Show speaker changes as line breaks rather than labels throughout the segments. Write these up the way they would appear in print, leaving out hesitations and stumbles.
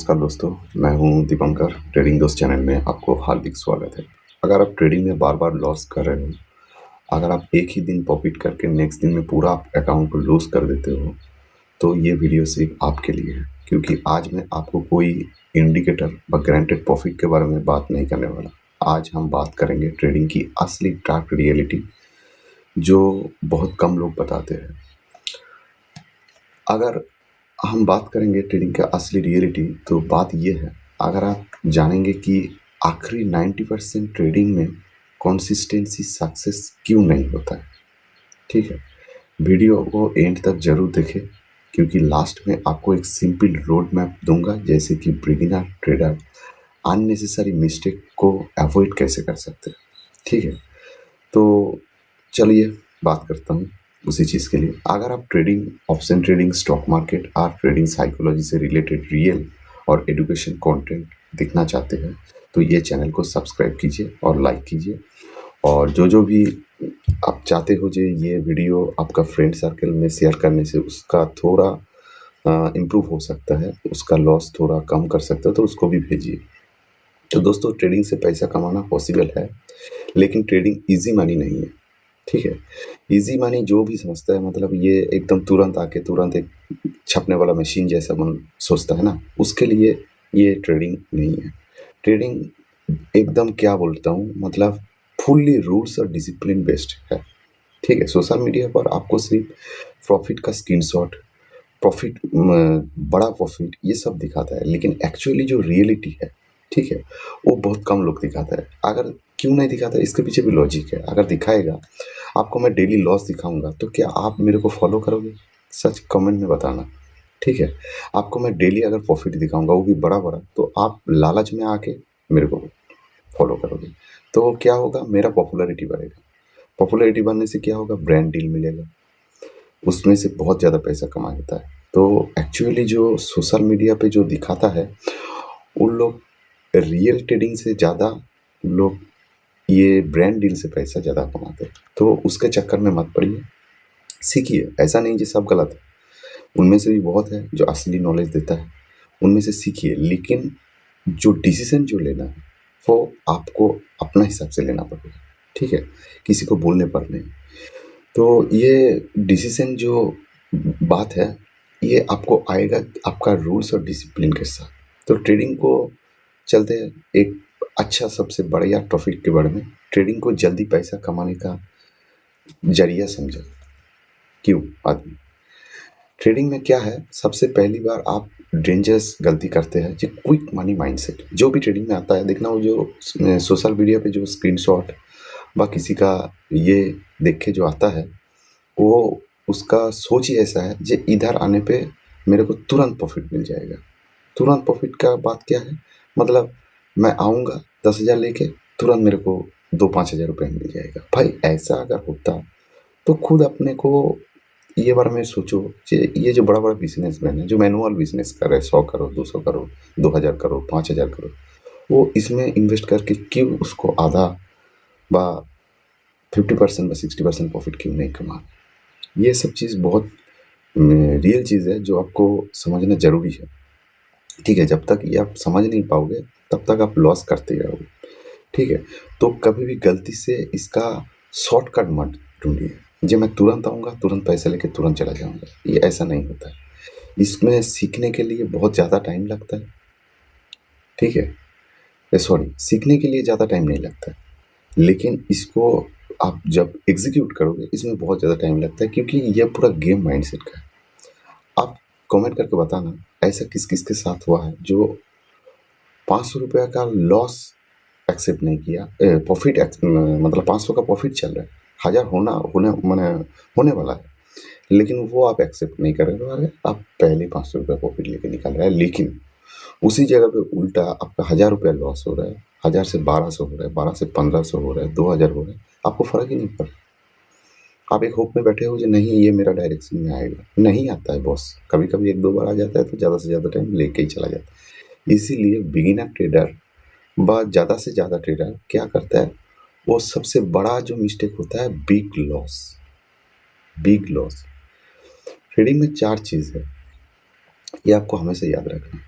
नमस्कार दोस्तों, मैं हूं दीपंकर। ट्रेडिंग दोस्त चैनल में आपको हार्दिक स्वागत है। अगर आप ट्रेडिंग में बार-बार लॉस कर रहे हो, अगर आप एक ही दिन प्रॉफिट करके नेक्स्ट दिन में पूरा अकाउंट को लूज़ कर देते हो, तो ये वीडियो सिर्फ आपके लिए है। क्योंकि आज मैं आपको कोई इंडिकेटर व गारंटेड प्रॉफिट के बारे में बात नहीं करने वाला। आज हम बात करेंगे ट्रेडिंग की असली डार्क रियलिटी, जो बहुत कम लोग बताते हैं। अगर हम बात करेंगे ट्रेडिंग का असली रियलिटी, तो बात ये है, अगर आप जानेंगे कि आखिरी 90% ट्रेडिंग में कंसिस्टेंसी सक्सेस क्यों नहीं होता है। ठीक है, वीडियो को एंड तक जरूर देखें, क्योंकि लास्ट में आपको एक सिंपल रोड मैप दूंगा, जैसे कि बिगिनर ट्रेडर अननेसेसरी मिस्टेक को अवॉइड कैसे कर सकते हैं। ठीक है, तो चलिए बात करता हूँ उसी चीज़ के लिए। अगर आप trading, option trading, stock market और ट्रेडिंग साइकोलॉजी से रिलेटेड रियल और एजुकेशन कंटेंट देखना चाहते हैं, तो ये चैनल को सब्सक्राइब कीजिए और लाइक कीजिए। और जो भी आप चाहते हो जो ये वीडियो आपका फ्रेंड सर्कल में शेयर करने से उसका थोड़ा इम्प्रूव हो सकता है, उसका लॉस थोड़ा कम कर सकता है, तो उसको भी भेजिए। तो दोस्तों, ट्रेडिंग से पैसा कमाना पॉसिबल है, लेकिन ट्रेडिंग इजी मनी नहीं है। ठीक है, इजी मनी जो भी समझता है, मतलब ये एकदम तुरंत आके तुरंत एक छपने वाला मशीन जैसा मन सोचता है ना, उसके लिए ये ट्रेडिंग नहीं है। ट्रेडिंग एकदम क्या बोलता हूँ, मतलब फुल्ली रूल्स और डिसिप्लिन बेस्ड है। ठीक है, सोशल मीडिया पर आपको सिर्फ प्रॉफिट का स्क्रीनशॉट, प्रॉफिट, बड़ा प्रॉफिट, ये सब दिखाता है, लेकिन एक्चुअली जो रियलिटी है, ठीक है, वो बहुत कम लोग दिखाता है। अगर क्यों नहीं दिखाता है, इसके पीछे भी लॉजिक है। अगर दिखाएगा, आपको मैं डेली लॉस दिखाऊंगा, तो क्या आप मेरे को फॉलो करोगे? सच कमेंट में बताना। ठीक है, आपको मैं डेली अगर प्रॉफिट दिखाऊंगा, वो भी बड़ा बड़ा, तो आप लालच में आके मेरे को फॉलो करोगे। तो क्या होगा, मेरा पॉपुलैरिटी बढ़ेगा। पॉपुलैरिटी बढ़ने से क्या होगा, ब्रांड डील मिलेगा, उसमें से बहुत ज़्यादा पैसा कमा लेता है। तो एक्चुअली जो सोशल मीडिया पे जो दिखाता है, उन लोग रियल ट्रेडिंग से ज़्यादा लोग ये ब्रांड डील से पैसा ज़्यादा कमाते हैं। तो उसके चक्कर में मत पड़िए, सीखिए। ऐसा नहीं कि सब गलत है, उनमें से भी बहुत है जो असली नॉलेज देता है, उनमें से सीखिए। लेकिन जो डिसीजन जो लेना है, वो आपको अपना हिसाब से लेना पड़ेगा। ठीक है, किसी को बोलने पर नहीं। तो ये डिसीजन जो बात है, ये आपको आएगा आपका रूल्स और डिसिप्लिन के साथ। तो ट्रेडिंग को चलते हैं एक अच्छा, सबसे बढ़िया टॉपिक के बारे में। ट्रेडिंग को जल्दी पैसा कमाने का जरिया समझा। क्यों आदमी ट्रेडिंग में क्या है, सबसे पहली बार आप डेंजरस गलती करते हैं, जो क्विक मनी माइंडसेट। जो भी ट्रेडिंग में आता है, देखना वो जो सोशल मीडिया पे जो स्क्रीनशॉट व किसी का ये देख के जो आता है, वो उसका सोच ही ऐसा है, जो इधर आने पे मेरे को तुरंत प्रॉफिट मिल जाएगा। तुरंत प्रॉफिट का बात क्या है, मतलब मैं आऊँगा 10,000 लेके, तुरंत मेरे को 2-5 हज़ार रुपये मिल जाएगा। भाई ऐसा अगर होता, तो खुद अपने को ये बारे में सोचो कि ये जो बड़ा-बड़ा बिज़नेसमैन है, जो मैनुअल बिज़नेस कर रहे हैं, 100 करोड़, 200 करोड़, 2,000 करोड़, 5,000 करोड़, वो इसमें इन्वेस्ट करके क्यों उसको आधा व 50% व 60% प्रॉफिट क्यों नहीं कमा? ये सब चीज़ बहुत रियल चीज़ है, जो आपको समझना ज़रूरी है। ठीक है, जब तक ये आप समझ नहीं पाओगे, तब तक आप लॉस करते ही रहोगे। ठीक है, तो कभी भी गलती से इसका शॉर्टकट मत ढूँढिए, जी मैं तुरंत आऊँगा, तुरंत पैसे लेके तुरंत चला जाऊँगा। ये ऐसा नहीं होता है। इसमें सीखने के लिए बहुत ज़्यादा टाइम लगता है। ठीक है, सॉरी, सीखने के लिए ज़्यादा टाइम नहीं लगता है, लेकिन इसको आप जब एग्ज़ीक्यूट करोगे, इसमें बहुत ज़्यादा टाइम लगता है, क्योंकि ये पूरा गेम माइंडसेट का है। आप कमेंट करके बताना, ऐसा किस-किस के साथ हुआ है, जो ₹500 का लॉस एक्सेप्ट नहीं किया, प्रॉफ़िट मतलब 500 का प्रॉफ़िट चल रहा है, 1000 होने वाला है, लेकिन वो आप एक्सेप्ट नहीं कर रहे हो। आप पहले ही ₹500 प्रॉफ़िट लेके निकल रहे हैं, लेकिन उसी जगह पे उल्टा आपका ₹1000 लॉस हो रहा है, 1000 से 1200 हो रहा है, 12 से 1500 हो रहा है, 2000 हो रहा है, आपको फ़र्क ही नहीं पड़ रहा। आप एक होप में बैठे हो कि नहीं, ये मेरा डायरेक्शन में आएगा, नहीं आता है बॉस। कभी-कभी 1-2 बार आ जाता है, तो ज़्यादा से ज़्यादा टाइम लेके ही चला जाता है। इसीलिए बिगिनर ट्रेडर व ज़्यादा से ज़्यादा ट्रेडर क्या करता है, वो सबसे बड़ा जो मिस्टेक होता है, big loss. Big loss trading में 4 चीज़ है, ये आपको हमेशा याद रखना है।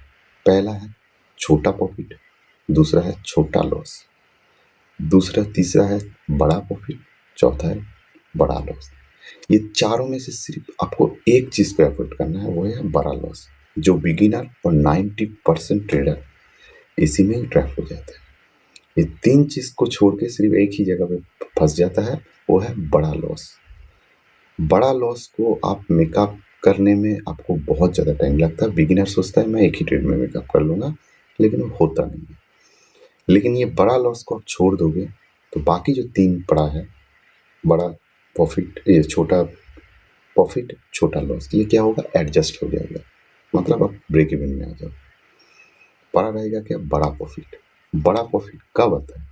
पहला है छोटा प्रॉफिट, दूसरा है छोटा लॉस, तीसरा है बड़ा प्रॉफिट, चौथा है बड़ा लॉस। ये चारों में से सिर्फ आपको एक चीज पे एफर्ट करना है, वो है बड़ा लॉस, जो बिगिनर और 90% ट्रेडर इसी में ट्रैप हो जाता है। ये तीन चीज को छोड़ के सिर्फ एक ही जगह पे फंस जाता है, वो है बड़ा लॉस। बड़ा लॉस को आप मेकअप करने में आपको बहुत ज़्यादा टाइम लगता है। बिगिनर सोचता है मैं एक ही ट्रेड में मेकअप कर लूँगा, लेकिन वो होता नहीं है। लेकिन ये बड़ा लॉस को आप छोड़ दोगे तो बाकी जो 3 पड़ा है, बड़ा प्रॉफिट, ये छोटा प्रॉफिट, छोटा लॉस, ये क्या होगा, एडजस्ट हो जाएगा। मतलब आप ब्रेक इवन में आ जाओ। पड़ा रहेगा क्या, बड़ा प्रॉफिट। बड़ा प्रॉफिट कब आता है,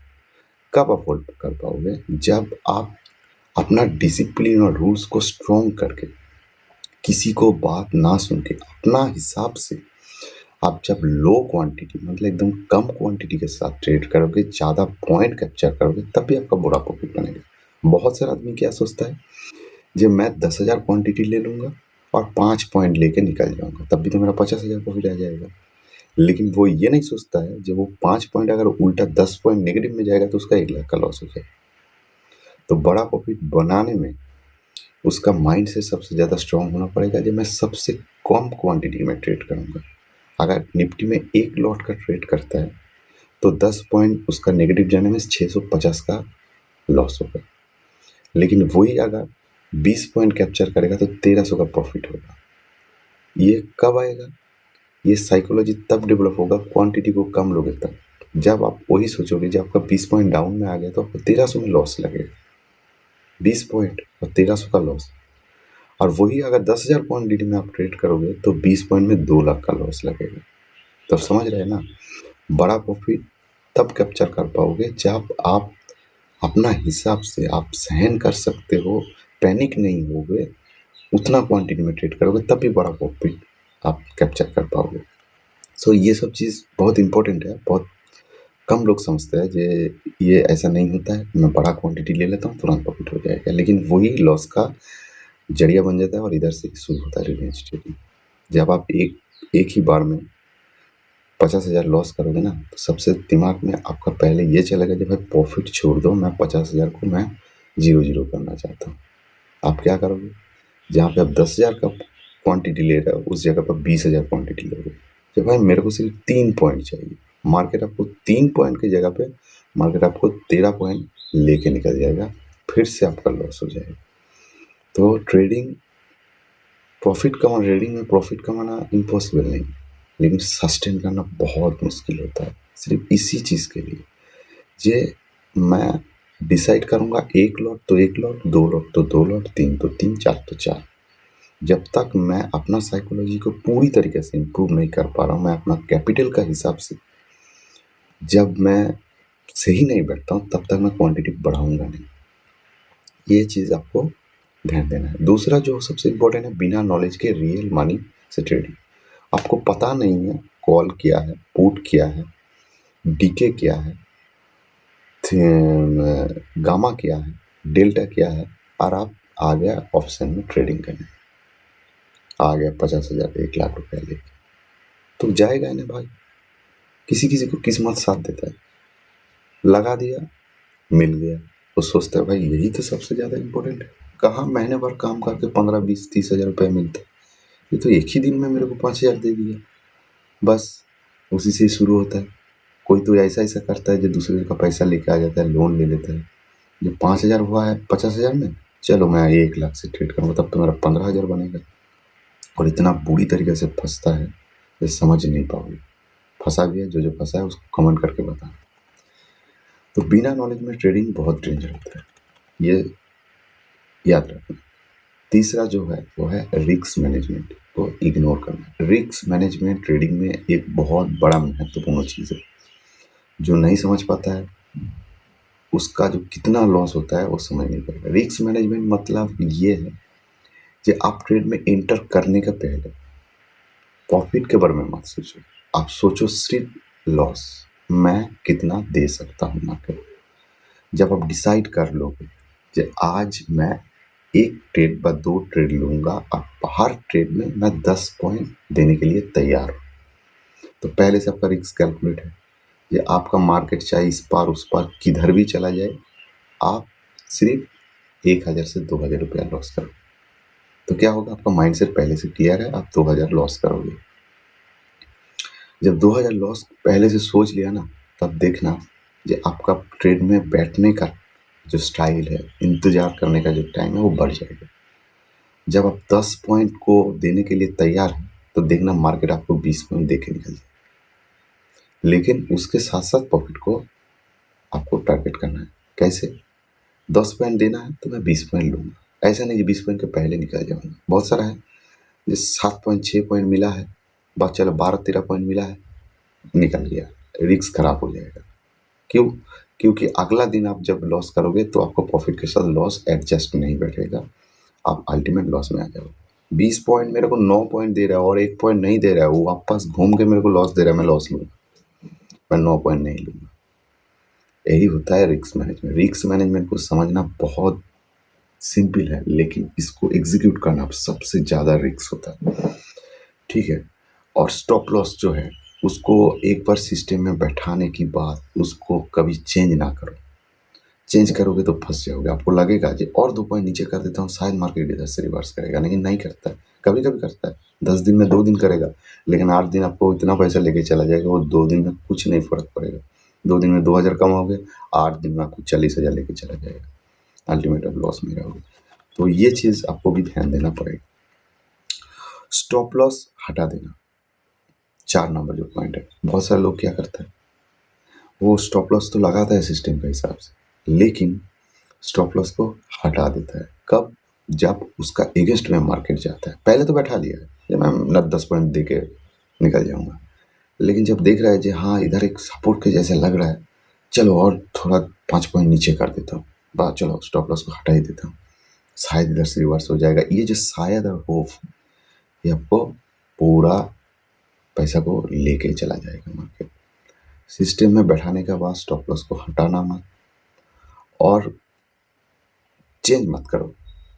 कब आप होल्ड कर पाओगे, जब आप अपना डिसिप्लिन और रूल्स को स्ट्रॉन्ग करके, किसी को बात ना सुन के अपना हिसाब से आप जब लो क्वांटिटी, मतलब एकदम कम क्वांटिटी के साथ ट्रेड करोगे, ज़्यादा पॉइंट कैप्चर करोगे, तब भी आपका बड़ा प्रॉफिट बनेगा। बहुत सारा आदमी क्या सोचता है, जब मैं 10,000 क्वांटिटी ले लूँगा और 5 पॉइंट लेके निकल जाऊँगा, तब भी तो मेरा 50,000 प्रॉफिट आ जाएगा। लेकिन वो ये नहीं सोचता है, जब वो 5 पॉइंट अगर उल्टा 10 पॉइंट नेगेटिव में जाएगा तो उसका 1 लाख का लॉस हो जाएगा। तो बड़ा प्रॉफिट बनाने में उसका माइंड से सबसे ज़्यादा स्ट्रांग होना पड़ेगा, जब मैं सबसे कम क्वांटिटी में ट्रेड करूँगा। अगर निफ्टी में 1 लॉट का ट्रेड करता है तो 10 पॉइंट उसका नेगेटिव जाने में 650 का लॉस होगा। लेकिन वही अगर 20 पॉइंट कैप्चर करेगा तो 1300 का प्रॉफिट होगा। ये कब आएगा, ये साइकोलॉजी तब डेवलप होगा क्वांटिटी को कम लोगे तब। जब आप वही सोचोगे, जब आपका 20 पॉइंट डाउन में आ गया तो आपको 1300 में लॉस लगेगा। 20 पॉइंट और 1300 का लॉस। और वही अगर 10,000 क्वांटिटी में आप ट्रेड करोगे तो 20 पॉइंट में 2 लाख का लॉस लगेगा। तो समझ रहे हैं ना, बड़ा प्रॉफिट तब कैप्चर कर पाओगे जब आप अपना हिसाब से, आप सहन कर सकते हो, पैनिक नहीं होगे, उतना क्वांटिटी में ट्रेड करोगे, तब भी बड़ा प्रॉफिट आप कैप्चर कर पाओगे। सो ये सब चीज़ बहुत इंपॉर्टेंट है। बहुत कम लोग समझते हैं कि ये ऐसा नहीं होता है, मैं बड़ा क्वांटिटी ले लेता हूँ तुरंत प्रॉफिट हो जाएगा, लेकिन वही लॉस का जरिया बन जाता है और इधर से शुरू होता है रिवेंज ट्रेडिंग। जब आप एक ही बार में 50,000 लॉस करोगे ना, तो सबसे दिमाग में आपका पहले ये चलेगा कि भाई प्रॉफिट छोड़ दो, मैं 50,000 को मैं 0-0 करना चाहता हूँ। आप क्या करोगे, जहाँ पे आप 10,000 का क्वांटिटी ले रहे हो, उस जगह पर 20,000 क्वांटिटी लोगे कि भाई मेरे को सिर्फ 3 पॉइंट चाहिए। मार्केट आपको 3 पॉइंट की जगह पे मार्केट आपको 13 पॉइंट लेके निकल जाएगा, फिर से आपका लॉस हो जाएगा। तो ट्रेडिंग में प्रॉफिट कमाना इम्पॉसिबल नहीं, लेकिन सस्टेन करना बहुत मुश्किल होता है। सिर्फ इसी चीज़ के लिए ये मैं डिसाइड करूँगा, 1 लॉट तो 1 लॉट, 2 लॉट तो 2 लॉट, 3 तो 3, 4 तो 4। जब तक मैं अपना साइकोलॉजी को पूरी तरीके से इम्प्रूव नहीं कर पा रहा हूँ, मैं अपना कैपिटल का हिसाब से जब मैं सही नहीं बैठता हूँ, तब तक मैं क्वांटिटी बढ़ाऊँगा नहीं। ये चीज़ आपको ध्यान देना है। दूसरा जो सबसे इम्पोर्टेंट है, बिना नॉलेज के रियल मनी से ट्रेडिंग। आपको पता नहीं है कॉल क्या है, पुट क्या है, डीके क्या है, गामा क्या है, डेल्टा क्या है, और आप आ गया ऑप्शन में ट्रेडिंग करने, आ गया 50,000 1 लाख रुपया लेके, तो जाएगा ना भाई। किसी किसी को किस्मत साथ देता है, लगा दिया, मिल गया। वो सोचता है भाई यही तो सबसे ज़्यादा इम्पोर्टेंट है। कहाँ महीने भर काम करके 15, 20, 30 हज़ार रुपये मिलता है, ये तो एक ही दिन में मेरे को 5,000 दे दिया। बस उसी से शुरू होता है। कोई तो ऐसा ऐसा करता है जो दूसरे का पैसा लेके आ जाता है, लोन ले लेता है। जो 5,000 हुआ है 50,000 में, चलो मैं 1 लाख से ट्रेड करूँगा, तब तो मेरा 15,000 बनेगा। और इतना बुरी तरीके से फंसता है, ये समझ नहीं पाओगे। फंसा गया, जो जो फंसा है उसको कमेंट करके बताना। तो बिना नॉलेज में ट्रेडिंग बहुत डेंजर होता है, ये याद रखना। तीसरा जो है वो है रिस्क मैनेजमेंट को इग्नोर करना। रिस्क मैनेजमेंट ट्रेडिंग में एक बहुत बड़ा महत्वपूर्ण चीज़ है। जो नहीं समझ पाता है उसका जो कितना लॉस होता है वो समझ नहीं पाएगा। रिस्क मैनेजमेंट मतलब ये है कि आप ट्रेड में एंटर करने का पहले प्रॉफिट के बारे में मत सोचो, आप सोचो सिर्फ लॉस, मैं कितना दे सकता हूँ मार्केट। जब आप डिसाइड कर लोगे कि आज मैं 1 ट्रेड व 2 ट्रेड लूँगा और हर ट्रेड में मैं 10 पॉइंट देने के लिए तैयार हूँ, तो पहले से आपका रिस्क कैलकुलेट है। ये आपका मार्केट चाहे इस पार उस पार किधर भी चला जाए, आप सिर्फ 1000 से 2000 रुपया लॉस करो। तो क्या होगा, आपका माइंडसेट पहले से क्लियर है, आप 2000 लॉस करोगे। जब 2000 लॉस पहले से सोच लिया ना, तब देखना जो आपका ट्रेड में बैठने का जो स्टाइल है, इंतजार करने का जो टाइम है, वो बढ़ जाएगा। जब आप 10 पॉइंट को देने के लिए तैयार हैं, तो देखना मार्केट आपको 20 पॉइंट दे के निकल जाए। लेकिन उसके साथ साथ प्रॉफिट को आपको टारगेट करना है। कैसे? 10 पॉइंट देना है तो मैं 20 पॉइंट लूँगा। ऐसा नहीं कि 20 पॉइंट के पहले निकल जाऊँगा। बहुत सारा है, जैसे 7 पॉइंट 6 पॉइंट मिला है, बस चलो 12-13 पॉइंट मिला है, निकल गया, रिस्क खराब हो जाएगा। क्यों? क्योंकि अगला दिन आप जब लॉस करोगे तो आपका प्रॉफिट के साथ लॉस एडजस्ट नहीं बैठेगा, आप अल्टीमेट लॉस में आ जाओगे। 20 पॉइंट मेरे को 9 पॉइंट दे रहा है और 1 पॉइंट नहीं दे रहा है, वो वापस घूम के मेरे को लॉस दे रहा है, मैं लॉस लूँगा, मैं 9 पॉइंट नहीं लूँगा। यही होता है रिस्क मैनेजमेंट। रिस्क मैनेजमेंट को समझना बहुत सिंपल है, लेकिन इसको एग्जीक्यूट करना सबसे ज़्यादा रिस्क होता है। ठीक है? और स्टॉप लॉस जो है, उसको एक बार सिस्टम में बैठाने के बाद उसको कभी चेंज ना करो। चेंज करोगे तो फँस जाओगे। आपको लगेगा कि और 2 पॉइंट नीचे कर देता हूँ, शायद मार्केट इधर से रिवर्स करेगा, लेकिन नहीं करता है। कभी-कभी करता है। 10 दिन में 2 दिन करेगा, लेकिन 8 दिन आपको इतना पैसा लेके चला जाएगा, वो 2 दिन में कुछ नहीं फ़र्क पड़ेगा। 2 दिन में 2000 कमाओगे, 8 दिन में आपको 40,000 लेके चला जाएगा। अल्टीमेट आप लॉस में रहोगे। तो ये चीज़ आपको भी ध्यान देना पड़ेगा। स्टॉप लॉस हटा देना, 4 नंबर जो पॉइंट है। बहुत सारे लोग क्या करते हैं, वो स्टॉप लॉस तो लगाता है सिस्टम के हिसाब से, लेकिन स्टॉप लॉस को हटा देता है। कब? जब उसका अगेंस्ट में मार्केट जाता है। पहले तो बैठा लिया है, ये मैं न 10 पॉइंट दे के निकल जाऊँगा। लेकिन जब देख रहा है कि हाँ, इधर एक सपोर्ट के जैसे लग रहा है, चलो और थोड़ा 5 पॉइंट नीचे कर देता हूँ। बस चलो स्टॉप लॉस को हटा ही देता हूँ। शायद इधर से रिवर्स हो जाएगा। ये जो शायद और होप, ये आपको पूरा पैसा को लेके चला जाएगा मार्केट। सिस्टम में बैठाने के बाद स्टॉप लॉस को हटाना मत और चेंज मत करो।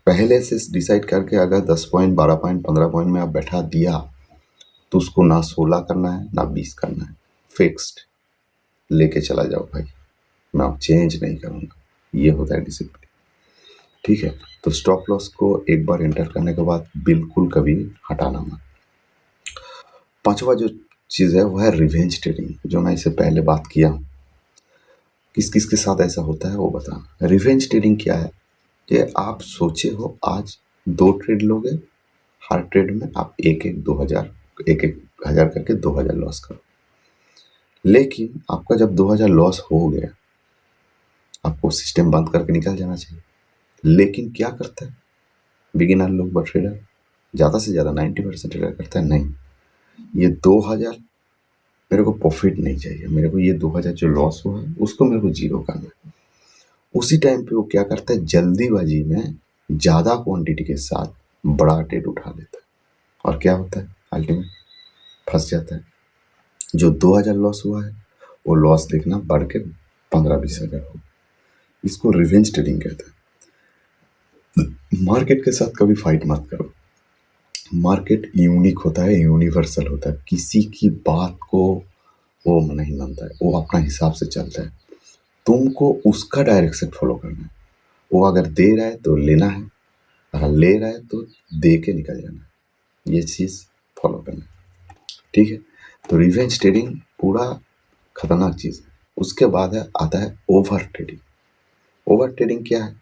पहले से डिसाइड करके अगर 10 पॉइंट, 12 पॉइंट, 15 पॉइंट में आप बैठा दिया, तो उसको ना 16 करना है, ना 20 करना है। फिक्स्ड लेके चला जाओ भाई, मैं अब चेंज नहीं करूँगा। ये होता है डिसिप्लिन। ठीक है? तो स्टॉप लॉस को एक बार एंटर करने के बाद बिल्कुल कभी हटाना मत। पाँचवा जो चीज़ है वो है रिवेंज ट्रेडिंग, जो मैं इससे पहले बात किया हूँ। किस-किस के साथ ऐसा होता है वो बताना। रिवेंज ट्रेडिंग क्या है? कि आप सोचे हो आज 2 ट्रेड लोगे, हर ट्रेड में आप 1-1 2000 1-1 हज़ार करके 2000 लॉस करो। लेकिन आपका जब 2000 लॉस हो गया, आपको सिस्टम बंद करके निकल जाना चाहिए। लेकिन क्या करता है बिगिनर लोग व ट्रेडर, ज़्यादा से ज़्यादा 90% ट्रेडर करता है, नहीं, ये 2000 मेरे को प्रॉफिट नहीं चाहिए, मेरे को ये 2000 जो लॉस हुआ है उसको मेरे को ज़ीरो करना है। उसी टाइम पे वो क्या करता है, जल्दीबाजी में ज़्यादा क्वांटिटी के साथ बड़ा ट्रेड उठा लेता है और क्या होता है, अल्टीमेट फँस जाता है। जो 2000 लॉस हुआ है, वो लॉस देखना बढ़ के 15-20 हज़ार हो। इसको रिवेंज ट्रेडिंग कहते हैं। मार्केट के साथ कभी फाइट मत करो। मार्केट यूनिक होता है, यूनिवर्सल होता है। किसी की बात को वो नहीं मानता है, वो अपना हिसाब से चलता है। तुमको उसका डायरेक्शन फॉलो करना है। वो अगर दे रहा है तो लेना है, अगर ले रहा है तो दे के निकल जाना है। ये चीज़ फॉलो करना है। ठीक है? तो रिवेंज ट्रेडिंग पूरा खतरनाक चीज़ है। उसके बाद आता है ओवर ट्रेडिंग। ओवर ट्रेडिंग क्या है?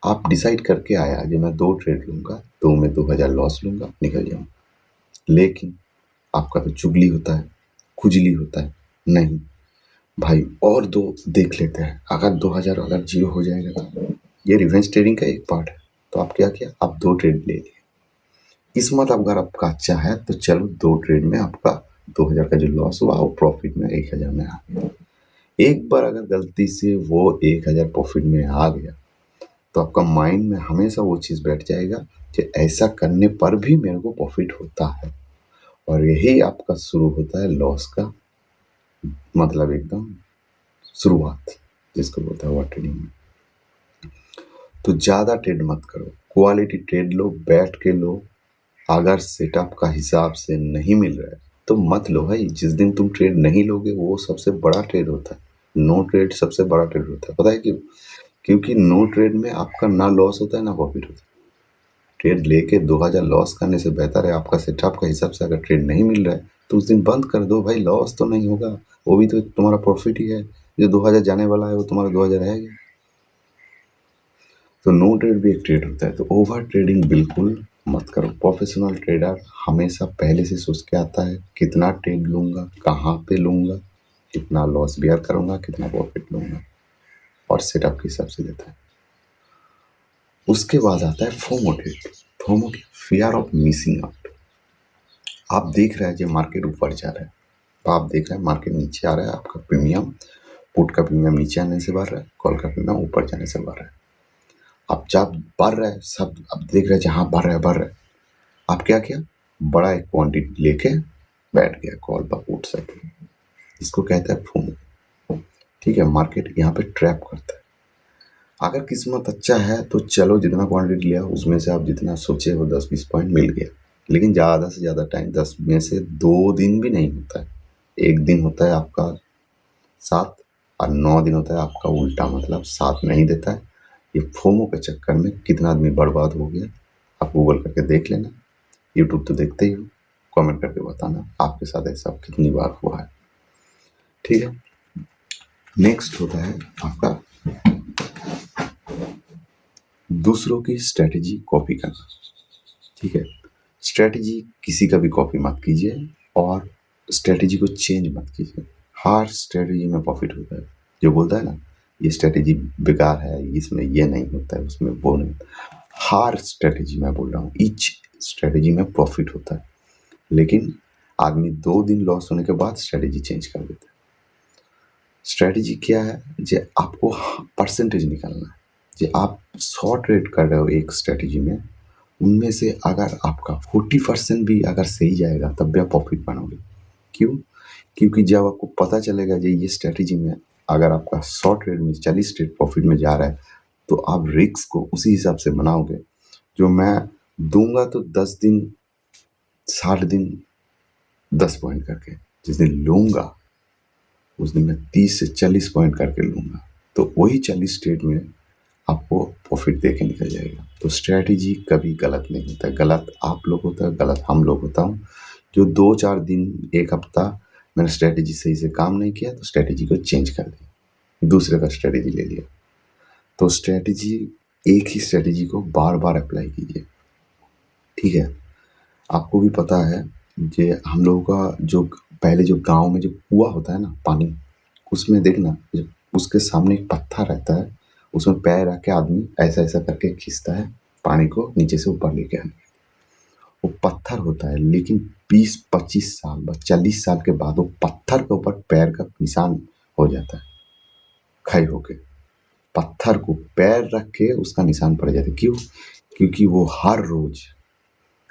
आप डिसाइड करके आया कि मैं 2 ट्रेड लूँगा, 2 में 2000 लॉस लूँगा, निकल जाऊँगा। लेकिन आपका तो चुगली होता है, खुजली होता है, नहीं भाई और 2 देख लेते हैं, अगर 2000 अगर ज़ीरो हो जाएगा तो। ये रिवेंज ट्रेडिंग का एक पार्ट है। तो आप क्या किया? आप 2 ट्रेड ले लिए। किस्मत अगर आपका अच्छा है तो चलो 2 ट्रेड में आपका 2000 का जो लॉस हुआ वो प्रॉफिट में 1000 में आ गया। एक बार अगर गलती से वो 1000 प्रॉफिट में आ गया, तो आपका माइंड में हमेशा वो चीज़ बैठ जाएगा कि ऐसा करने पर भी मेरे को प्रॉफिट होता है, और यही आपका शुरू होता है लॉस का, मतलब एकदम शुरुआत, जिसको बोलते हैं ओवर ट्रेडिंग में। तो ज़्यादा ट्रेड मत करो, क्वालिटी ट्रेड लो, बैठ के लो। अगर सेटअप का हिसाब से नहीं मिल रहा है तो मत लो भाई। जिस दिन तुम ट्रेड नहीं लोगे वो सबसे बड़ा ट्रेड होता है। नो ट्रेड सबसे बड़ा ट्रेड होता है। पता है क्यों? क्योंकि नो ट्रेड में आपका ना लॉस होता है ना प्रॉफिट होता है। ट्रेड लेके 2000 लॉस करने से बेहतर है आपका सेटअप का हिसाब से अगर ट्रेड नहीं मिल रहा है तो उस दिन बंद कर दो भाई। लॉस तो नहीं होगा, वो भी तो तुम्हारा प्रॉफिट ही है। जो 2000 जाने वाला है वो तुम्हारा 2000 रहेगा। तो नो ट्रेड भी एक ट्रेड होता है। तो ओवर ट्रेडिंग बिल्कुल मत करो। प्रोफेशनल ट्रेडर हमेशा पहले से सोच के आता है कितना ट्रेड लूंगा, कहाँ पे लूंगा, कितना लॉस बियर करूंगा, कितना प्रॉफिट लूंगा, और सेटअप के हिसाब से देता है। उसके बाद आता है फोमो ट्रेड। फोमो की फियर ऑफ मिसिंग आउट। आप देख रहे हैं जो मार्केट ऊपर जा रहा है, तो आप देख रहे हैं मार्केट नीचे आ रहा है, आपका प्रीमियम, पुट का प्रीमियम नीचे आने से बढ़ रहा है, कॉल का प्रीमियम ऊपर जाने से बढ़ रहा है। अब जब बढ़ रहा है सब, अब देख रहे हैं जहाँ बढ़ रहा है बढ़ रहा है, आप क्या किया, बड़ा एक क्वांटिटी लेके बैठ गया कॉल पर पुट से। इसको कहता है फोमो। ठीक है, मार्केट यहाँ पे ट्रैप करता है। अगर किस्मत अच्छा है तो चलो जितना क्वांटिटी लिया उसमें से आप जितना सोचे वो 10-20 पॉइंट मिल गया। लेकिन ज़्यादा से ज़्यादा टाइम 10 में से 2 दिन भी नहीं होता है। एक दिन होता है आपका साथ, और 9 दिन होता है आपका उल्टा, मतलब साथ नहीं देता है। ये फोमो के चक्कर में कितना आदमी बर्बाद हो गया, आप गूगल करके देख लेना। यूट्यूब तो देखते ही हो, कमेंट करके बताना आपके साथ ऐसा कितनी बार हुआ है। ठीक है, नेक्स्ट होता है आपका दूसरों की स्ट्रेटेजी कॉपी करना। ठीक है, स्ट्रेटेजी किसी का भी कॉपी मत कीजिए और स्ट्रेटेजी को चेंज मत कीजिए। हर स्ट्रेटेजी में प्रॉफिट होता है। जो बोलता है ना ये स्ट्रेटेजी बेकार है, इसमें ये नहीं होता है, उसमें वो नहीं, हर स्ट्रेटेजी मैं बोल रहा हूँ, ईच स्ट्रेटेजी में प्रॉफिट होता है। लेकिन आदमी 2 दिन लॉस होने के बाद स्ट्रेटेजी चेंज कर देता है। स्ट्रेटेजी क्या है, जो आपको परसेंटेज निकालना है। जो आप 100 ट्रेड कर रहे हो एक स्ट्रेटेजी में, उनमें से अगर आपका 40% भी अगर सही जाएगा तब भी आप प्रॉफिट बनाओगे। क्यों? क्योंकि जब आपको पता चलेगा कि ये स्ट्रेटेजी में अगर आपका 100 ट्रेड में 40 ट्रेड प्रॉफिट में जा रहा है, तो आप रिस्क को उसी हिसाब से बनाओगे। जो मैं दूंगा तो 10 दिन 60 दिन 10 पॉइंट करके, जिस दिन लूंगा उस दिन मैं 30 से 40 पॉइंट करके लूंगा, तो वही 40 ट्रेड में आपको प्रॉफिट दे के निकल जाएगा। तो स्ट्रैटेजी कभी गलत नहीं होता है। गलत आप लोग होता है, गलत हम लोग होता हूँ। जो 2-4 दिन, एक हफ्ता मैंने स्ट्रैटेजी सही से काम नहीं किया तो स्ट्रैटेजी को चेंज कर दिया, दूसरे का स्ट्रैटेजी ले लिया। तो स्ट्रैटेजी, एक ही स्ट्रैटेजी को बार बार अप्लाई कीजिए। ठीक है, आपको भी पता है जे हम लोगों का जो पहले जो गांव में जो कुआं होता है ना पानी, उसमें देखना जब उसके सामने एक पत्थर रहता है, उसमें पैर रख के आदमी ऐसा ऐसा करके खींचता है पानी को नीचे से ऊपर लेके आने। वो पत्थर होता है, लेकिन 20-25 साल बाद, 40 साल के बाद वो पत्थर के ऊपर पैर का निशान हो जाता है। खड़े होके पत्थर को पैर रख के उसका निशान पड़ जाता है। क्यों? क्योंकि वो हर रोज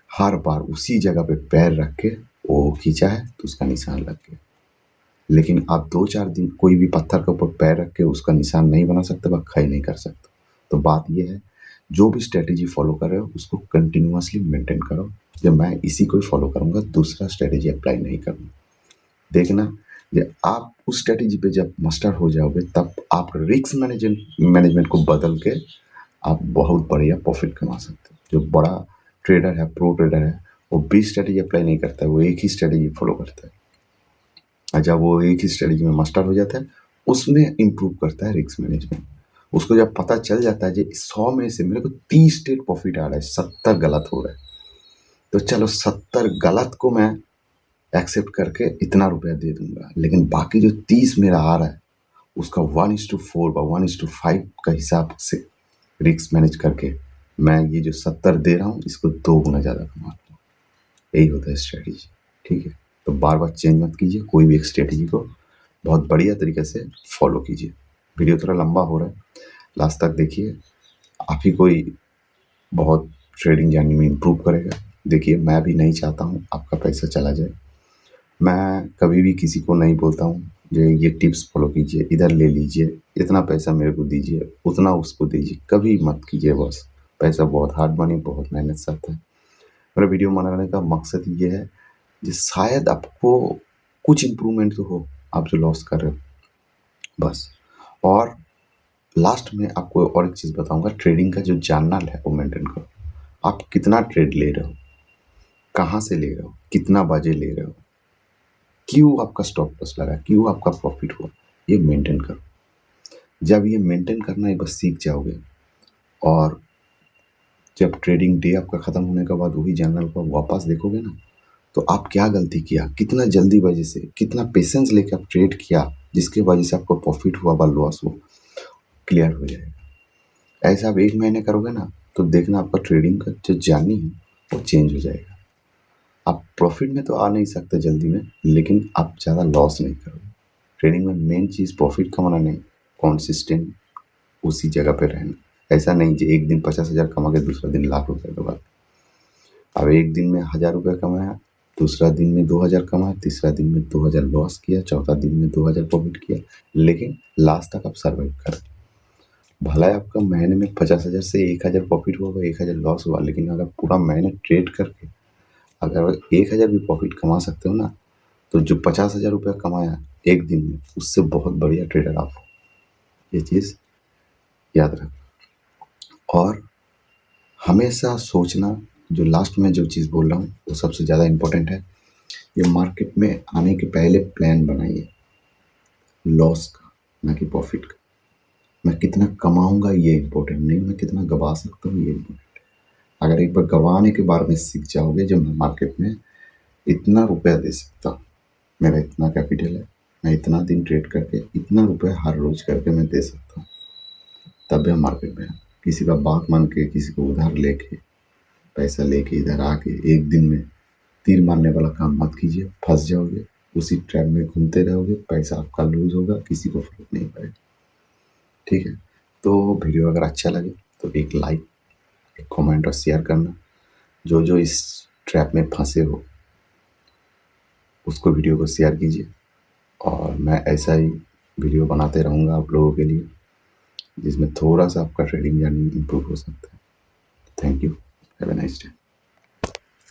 हर बार उसी जगह पे पैर रख के वो खींचा है तो उसका निशान लग गया। लेकिन आप 2-4 दिन कोई भी पत्थर के ऊपर पैर रख के उसका निशान नहीं बना सकते, वह खड़े नहीं कर सकते। तो बात यह है, जो भी स्ट्रेटेजी फॉलो कर रहे हो उसको कंटिन्यूअसली मेंटेन करो। जब मैं इसी को ही फॉलो करूंगा, दूसरा स्ट्रेटेजी अप्लाई नहीं करूंगा। देखना, जब आप उस स्ट्रेटेजी पे जब मास्टर हो जाओगे तब आप रिस्क मैनेजमेंट को बदल के आप बहुत बढ़िया प्रॉफिट कमा सकते हो। जो बड़ा ट्रेडर है, प्रो ट्रेडर है, वो 20 स्ट्रेटेजी अप्लाई नहीं करता है, वो एक ही स्ट्रेटेजी फॉलो करता है। और जब वो एक ही स्ट्रेटेजी में मास्टर हो जाता है, उसमें इम्प्रूव करता है रिस्क मैनेजमेंट। उसको जब पता चल जाता है कि 100 में से मेरे को 30 ट्रेड प्रॉफिट आ रहा है, 70 गलत हो रहा है, तो चलो 70 गलत को मैं एक्सेप्ट करके इतना रुपया दे दूंगा, लेकिन बाकी जो 30 मेरा आ रहा है उसका 1:4 व 1:5 का हिसाब से रिस्क मैनेज करके मैं ये जो 70 दे रहा हूँ इसको 2 गुना ज़्यादा कमाता हूँ। यही होता है स्ट्रेटेजी। ठीक है, तो बार बार चेंज मत कीजिए, कोई भी एक स्ट्रेटेजी को बहुत बढ़िया तरीके से फॉलो कीजिए। वीडियो थोड़ा लंबा हो रहा है, लास्ट तक देखिए, आप ही कोई बहुत ट्रेडिंग जर्नी में इम्प्रूव करेगा। देखिए, मैं भी नहीं चाहता हूँ आपका पैसा चला जाए। मैं कभी भी किसी को नहीं बोलता हूँ ये टिप्स फॉलो कीजिए, इधर ले लीजिए, इतना पैसा मेरे को दीजिए, उतना उसको दीजिए, कभी मत कीजिए। बस पैसा बहुत हार्ड मनी, बहुत मेहनत से आता है। मेरा वीडियो बनाने का मकसद ये है, जो शायद आपको कुछ इम्प्रूवमेंट तो हो, आप जो लॉस कर रहे हो, बस। और लास्ट में आपको और एक चीज़ बताऊँगा, ट्रेडिंग का जो जर्नल है वो मेंटेन करो। आप कितना ट्रेड ले रहे हो, कहाँ से ले रहे हो, कितना बजे ले रहे हो, क्यों आपका स्टॉप लॉस लगा, क्यों आपका प्रॉफिट हुआ, ये मेंटेन करो। जब ये मेंटेन करना एक बार सीख जाओगे, और जब ट्रेडिंग डे आपका खत्म होने के बाद वही जर्नल को वापस देखोगे ना, तो आप क्या गलती किया, कितना जल्दीबाजी से, कितना पेशेंस लेके आप ट्रेड किया, जिसकी वजह से आपको प्रॉफिट हुआ व लॉस हुआ, क्लियर हो जाएगा। ऐसा आप 1 महीने करोगे ना, तो देखना आपका ट्रेडिंग का जो जर्नी है वो चेंज हो जाएगा। आप प्रॉफिट में तो आ नहीं सकते जल्दी में, लेकिन आप ज़्यादा लॉस नहीं करोगे। ट्रेडिंग में मेन चीज़ प्रॉफिट कमाना नहीं, कंसिस्टेंट उसी जगह पे रहना। ऐसा नहीं कि एक दिन 50,000 कमा के दूसरा दिन लाख रुपए कमा। अब एक दिन में 1,000 रुपये कमाया, दूसरा दिन में 2,000 कमाया, तीसरा दिन में 2,000 लॉस किया, चौथा दिन में 2,000 प्रॉफिट किया, लेकिन लास्ट तक आप सर्वाइव कर। भला ही आपका महीने में 50,000 से 1,000 प्रॉफिट हुआ, 1,000 लॉस हुआ, लेकिन अगर पूरा महीने ट्रेड करके अगर 1,000 भी प्रॉफिट कमा सकते हो ना, तो जो 50,000 रुपया कमाया एक दिन में, उससे बहुत बढ़िया ट्रेडर आप हो। ये चीज़ याद रख। और हमेशा सोचना, जो लास्ट में जो चीज़ बोल रहा हूँ वो सबसे ज़्यादा इम्पोर्टेंट है। ये मार्केट में आने के पहले प्लान बनाइए, लॉस का ना कि प्रॉफिट का। मैं कितना कमाऊंगा ये इम्पोर्टेंट नहीं, मैं कितना गवा सकता हूँ ये इम्पोर्टेंट। अगर एक बार गवाने के बारे में सीख जाओगे, जब मैं मार्केट में इतना रुपया दे सकता हूँ, मेरा इतना कैपिटल है, मैं इतना दिन ट्रेड करके इतना रुपया हर रोज करके मैं दे सकता हूँ, तब भी हम मार्केट में हैं। किसी का बात मान के, किसी को उधार लेके, पैसा लेके इधर आके एक दिन में तीर मारने वाला काम मत कीजिए, फंस जाओगे। उसी ट्रैप में घूमते रहोगे, पैसा आपका लूज होगा, किसी को फर्क नहीं पड़ेगा। ठीक है, तो वीडियो अगर अच्छा लगे तो एक लाइक, एक कमेंट और शेयर करना। जो जो इस ट्रैप में फंसे हो उसको वीडियो को शेयर कीजिए, और मैं ऐसा ही वीडियो बनाते रहूँगा आप लोगों के लिए, जिसमें थोड़ा सा आपका ट्रेडिंग जर्नी इम्प्रूव हो सकता है। Thank you, have a nice day.